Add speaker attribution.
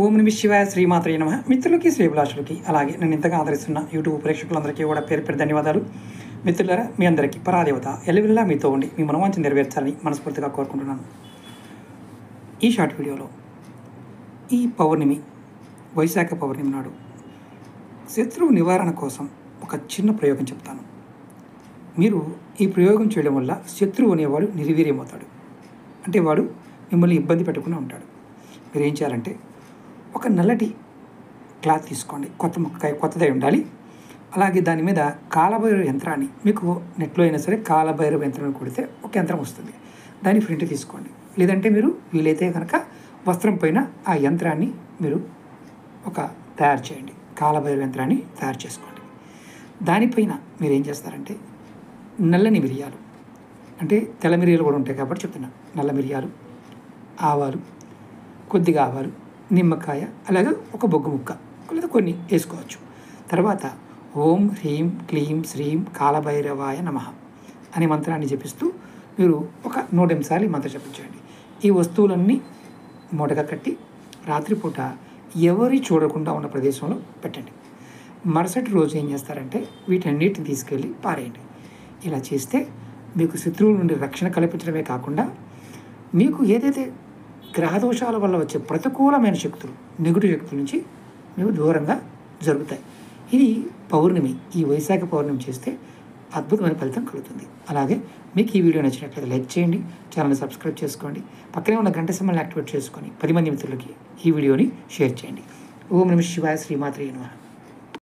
Speaker 1: ఓం నమ శివాయ శ్రీమాత్రే నమః. మిత్రులకి శ్రీభిలాషులకి అలాగే నన్ను ఇంతగా ఆదరిస్తున్న యూట్యూబ్ ప్రేక్షకులందరికీ కూడా పేరు పేరు ధన్యవాదాలు. మిత్రులారా, మీ అందరికీ పరాదేవత ఎల్లవెల్లా మీతో ఉండి మీ మనోవాంఛను నెరవేర్చాలని మనస్ఫూర్తిగా కోరుకుంటున్నాను. ఈ షార్ట్ వీడియోలో ఈ పౌర్ణమి, వైశాఖ పౌర్ణమి నాడు శత్రువు నివారణ కోసం ఒక చిన్న ప్రయోగం చెప్తాను. మీరు ఈ ప్రయోగం చేయడం వల్ల శత్రువు అనేవాడు నిర్వీర్యమవుతాడు. అంటే వాడు మిమ్మల్ని ఇబ్బంది పెట్టకుండా ఉంటాడు. మీరు ఏం చేయాలంటే, ఒక నల్లటి క్లాత్ తీసుకోండి, కొత్తదై ఉండాలి. అలాగే దాని మీద కాలభైరవ యంత్రాన్ని, మీకు నెట్లో అయినా సరే కాలభైరవ యంత్రాన్ని కొడితే ఒక యంత్రం వస్తుంది, దాన్ని ప్రింట్ తీసుకోండి. లేదంటే మీరు వీలైతే కనుక వస్త్రం పైన ఆ యంత్రాన్ని మీరు తయారు చేయండి. కాలభైరవ యంత్రాన్ని తయారు చేసుకోండి. దానిపైన మీరు ఏం చేస్తారంటే, నల్లని మిరియాలు, అంటే తెల్ల మిరియాలు కూడా ఉంటాయి కాబట్టి చెప్తున్నా, నల్ల మిరియాలు, ఆవాలు, కొద్దిగా ఆవాలు, నిమ్మకాయ, అలాగే ఒక బొగ్గు ముక్క లేదా కొన్ని వేసుకోవచ్చు. తర్వాత ఓం హ్రీం క్లీం శ్రీం కాలభైరవాయ నమః అనే మంత్రాన్ని జపిస్తూ మీరు ఒక 108 సార్లు ఈ మంత్రం జపించండి. ఈ వస్తువులన్నీ మూటగా కట్టి రాత్రిపూట ఎవరి చూడకుండా ఉన్న ప్రదేశంలో పెట్టండి. మరుసటి రోజు ఏం చేస్తారంటే, వీటన్నిటిని తీసుకెళ్ళి పారేయండి. ఇలా చేస్తే మీకు శత్రువుల నుండి రక్షణ కల్పించడమే కాకుండా, మీకు ఏదైతే గ్రహదోషాల వల్ల వచ్చే ప్రతికూలమైన శక్తులు, నెగిటివ్ శక్తుల నుంచి మీకు దూరంగా జరుగుతాయి. ఇది పౌర్ణమి, ఈ వైశాఖ పౌర్ణమి చేస్తే అద్భుతమైన ఫలితం కలుగుతుంది. అలాగే మీకు ఈ వీడియో నచ్చినట్లయితే లైక్ చేయండి, ఛానల్ని సబ్స్క్రైబ్ చేసుకోండి, పక్కనే ఉన్న గంట సింబల్ని యాక్టివేట్ చేసుకొని 10 మంది మిత్రులకి ఈ వీడియోని షేర్ చేయండి. ఓం నమః శివాయ శ్రీమాత్రే నమః.